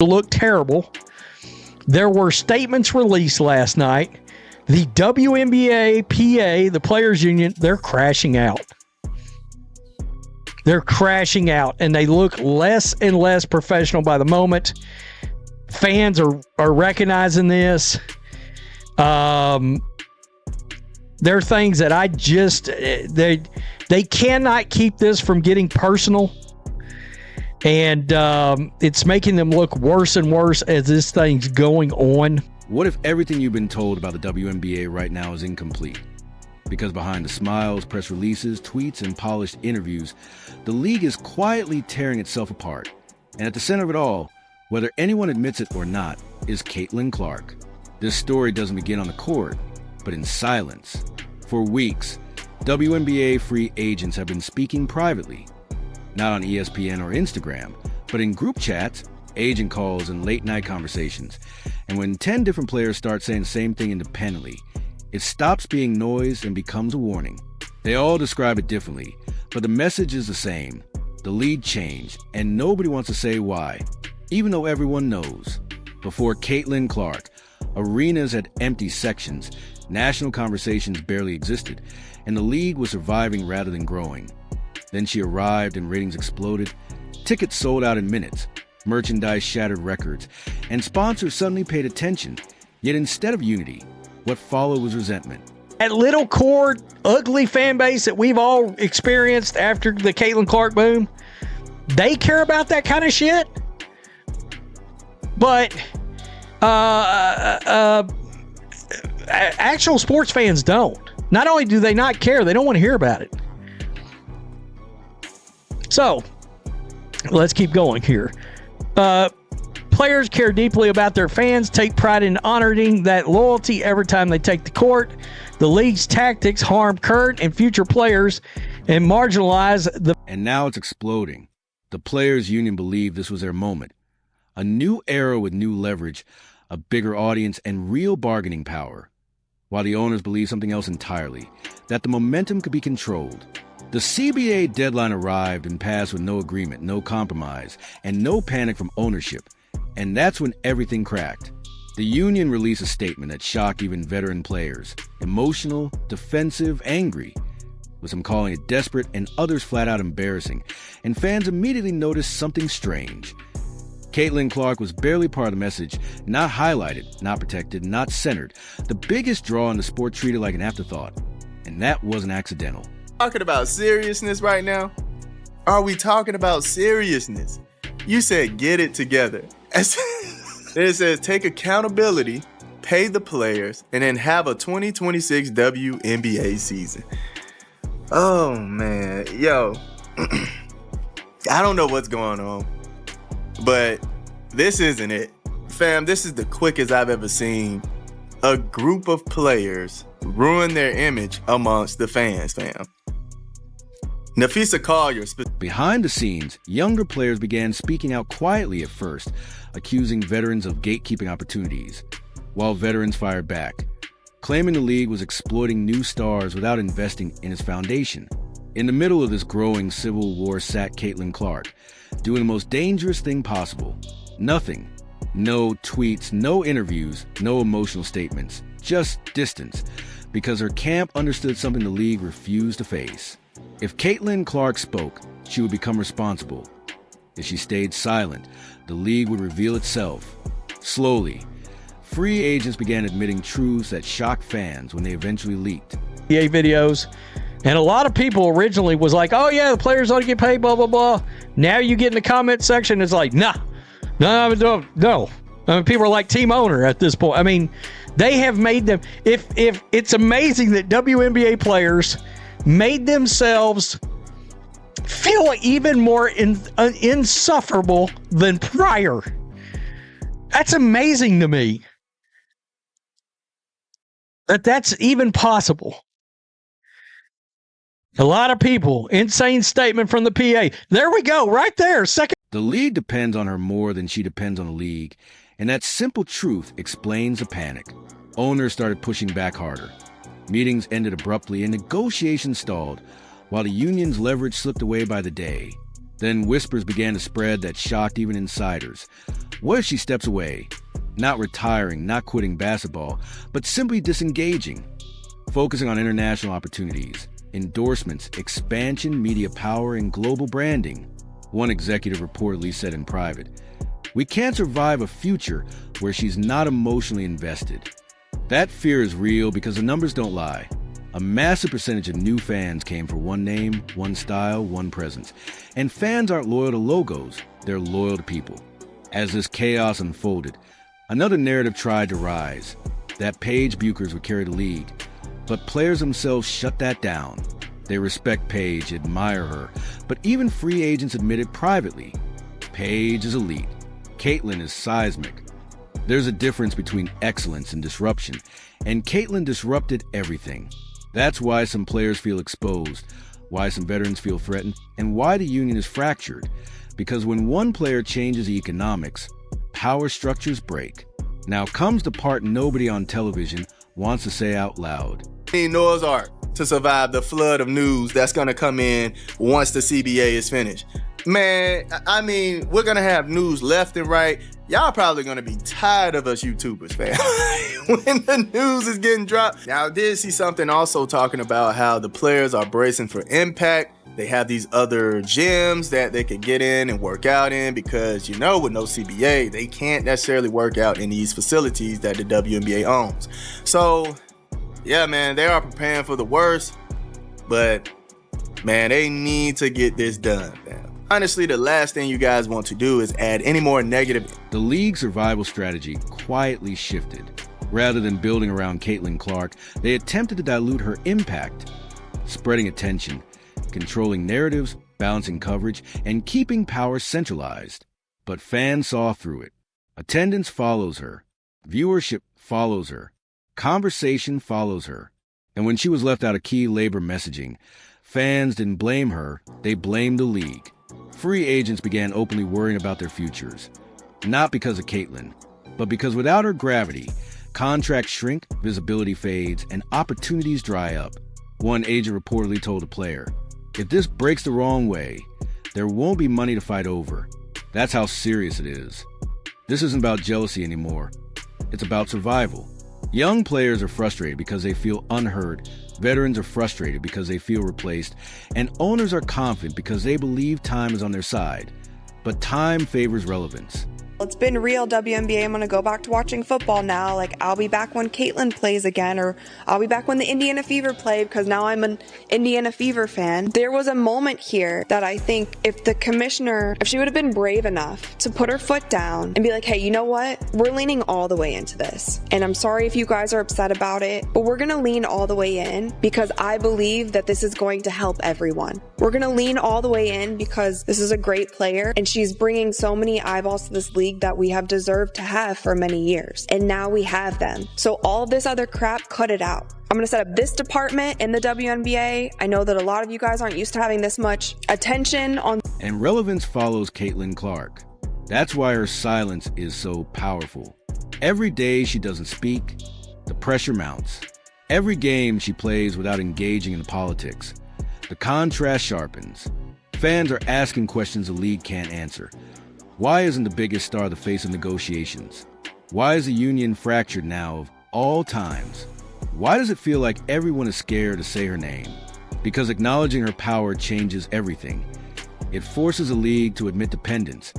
look terrible. There were statements released last night. The WNBA, PA, the Players Union, they're crashing out. They're crashing out, and they look less and less professional by the moment. Fans are recognizing this. There are things that I just they cannot keep this from getting personal, and it's making them look worse and worse as this thing's going on. What if everything you've been told about the WNBA right now is incomplete? Because behind the smiles, press releases, tweets, and polished interviews, the league is quietly tearing itself apart. And at the center of it all, whether anyone admits it or not, is Caitlin Clark. This story doesn't begin on the court, but in silence. For weeks, WNBA free agents have been speaking privately, not on ESPN or Instagram, but in group chats, agent calls, and late-night conversations. And when 10 different players start saying the same thing independently, it stops being noise and becomes a warning. They all describe it differently, but the message is the same. The lead changed, and nobody wants to say why, even though everyone knows. Before Caitlin Clark, arenas had empty sections, national conversations barely existed, and the league was surviving rather than growing. Then she arrived and ratings exploded, tickets sold out in minutes, merchandise shattered records, and sponsors suddenly paid attention. Yet instead of unity, what followed was resentment. That little core, ugly fan base that we've all experienced after the Caitlin Clark boom, they care about that kind of shit. But actual sports fans don't. Not only do they not care, they don't want to hear about it. So, let's keep going here. Players care deeply about their fans, take pride in honoring that loyalty every time they take the court. The league's tactics harm current and future players and marginalize the... And now it's exploding. The Players Union believed this was their moment. A new era with new leverage, a bigger audience, and real bargaining power. While the owners believe something else entirely, that the momentum could be controlled. The CBA deadline arrived and passed with no agreement, no compromise, and no panic from ownership. And that's when everything cracked. The union released a statement that shocked even veteran players. Emotional, defensive, angry, with some calling it desperate and others flat out embarrassing. And fans immediately noticed something strange. Caitlin Clark was barely part of the message, not highlighted, not protected, not centered. The biggest draw in the sport treated like an afterthought. And that wasn't accidental. Talking about seriousness right now? Are we talking about seriousness? You said get it together. It says take accountability, pay the players, and then have a 2026 WNBA season. Oh, man. Yo, I don't know what's going on, but this isn't it. Fam, this is the quickest I've ever seen a group of players ruin their image amongst the fans, fam. Nafisa Collier. Behind the scenes, younger players began speaking out quietly at first, accusing veterans of gatekeeping opportunities, while veterans fired back, claiming the league was exploiting new stars without investing in its foundation. In the middle of this growing civil war sat Caitlin Clark, doing the most dangerous thing possible. Nothing. No tweets, no interviews, no emotional statements, just distance, because her camp understood something the league refused to face. If Caitlin Clark spoke, she would become responsible. If she stayed silent, the league would reveal itself. Slowly, free agents began admitting truths that shocked fans when they eventually leaked. NBA videos, and a lot of people originally was like, oh yeah, the players ought to get paid, blah, blah, blah. Now you get in the comment section, it's like, no. I mean, people are like team owner at this point. I mean, they have made them, if it's amazing that WNBA players made themselves feel even more insufferable than prior. That's amazing to me. That's even possible. A lot of people, insane statement from the PA. There we go, right there. Second. The league depends on her more than she depends on the league, and that simple truth explains the panic. Owners started pushing back harder. Meetings ended abruptly and negotiations stalled, while the union's leverage slipped away by the day. Then whispers began to spread that shocked even insiders. What if she steps away? Not retiring, not quitting basketball, but simply disengaging, focusing on international opportunities, endorsements, expansion, media power, and global branding. One executive reportedly said in private, "We can't survive a future where she's not emotionally invested." That fear is real because the numbers don't lie. A massive percentage of new fans came for one name, one style, one presence. And fans aren't loyal to logos, they're loyal to people. As this chaos unfolded, another narrative tried to rise, that Paige Buchers would carry the league. But players themselves shut that down. They respect Paige, admire her, but even free agents admitted privately, Paige is elite. Caitlin is seismic. There's a difference between excellence and disruption, and Caitlin disrupted everything. That's why some players feel exposed, why some veterans feel threatened, and why the union is fractured. Because when one player changes the economics, power structures break. Now comes the part nobody on television wants to say out loud. Noah's Ark to survive the flood of news that's going to come in once the CBA is finished. Man, I mean, we're going to have news left and right. Y'all probably going to be tired of us YouTubers, man, when the news is getting dropped. Now, I did see something also talking about how the players are bracing for impact. They have these other gyms that they could get in and work out in because, with no CBA, they can't necessarily work out in these facilities that the WNBA owns. So, yeah, man, they are preparing for the worst, but, man, they need to get this done, man. Honestly, the last thing you guys want to do is add any more negative. The league's survival strategy quietly shifted. Rather than building around Caitlin Clark, they attempted to dilute her impact, spreading attention, controlling narratives, balancing coverage, and keeping power centralized. But fans saw through it. Attendance follows her. Viewership follows her. Conversation follows her. And when she was left out of key labor messaging, fans didn't blame her, they blamed the league. Free agents began openly worrying about their futures. Not because of Caitlin, but because without her gravity, contracts shrink, visibility fades, and opportunities dry up. One agent reportedly told a player, "If this breaks the wrong way, there won't be money to fight over." That's how serious it is. This isn't about jealousy anymore. It's about survival. Young players are frustrated because they feel unheard. Veterans are frustrated because they feel replaced. And owners are confident because they believe time is on their side. But time favors relevance. It's been real, WNBA. I'm going to go back to watching football now. I'll be back when Caitlin plays again, or I'll be back when the Indiana Fever play, because now I'm an Indiana Fever fan. There was a moment here that I think if the commissioner, if she would have been brave enough to put her foot down and be like, hey, you know what? We're leaning all the way into this. And I'm sorry if you guys are upset about it, but we're going to lean all the way in because I believe that this is going to help everyone. We're going to lean all the way in because this is a great player and she's bringing so many eyeballs to this league that we have deserved to have for many years. And now we have them. So all this other crap, cut it out. I'm going to set up this department in the WNBA. I know that a lot of you guys aren't used to having this much attention on. And relevance follows Caitlin Clark. That's why her silence is so powerful. Every day she doesn't speak, the pressure mounts. Every game she plays without engaging in politics, the contrast sharpens. Fans are asking questions the league can't answer. Why isn't the biggest star the face of negotiations? Why is the union fractured now of all times? Why does it feel like everyone is scared to say her name? Because acknowledging her power changes everything. It forces a league to admit dependence.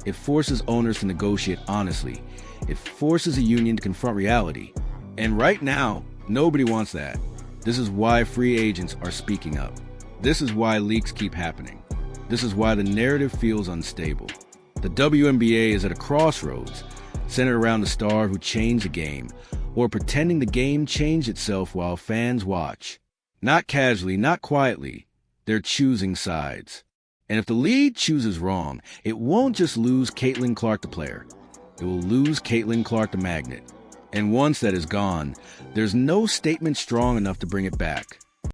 It forces owners to negotiate honestly. It forces a union to confront reality. And right now, nobody wants that. This is why free agents are speaking up. This is why leaks keep happening. This is why the narrative feels unstable. The WNBA is at a crossroads, centered around the star who changed the game, or pretending the game changed itself while fans watch. Not casually, not quietly. They're choosing sides. And if the league chooses wrong, it won't just lose Caitlin Clark the player. It will lose Caitlin Clark the magnet. And once that is gone, there's no statement strong enough to bring it back.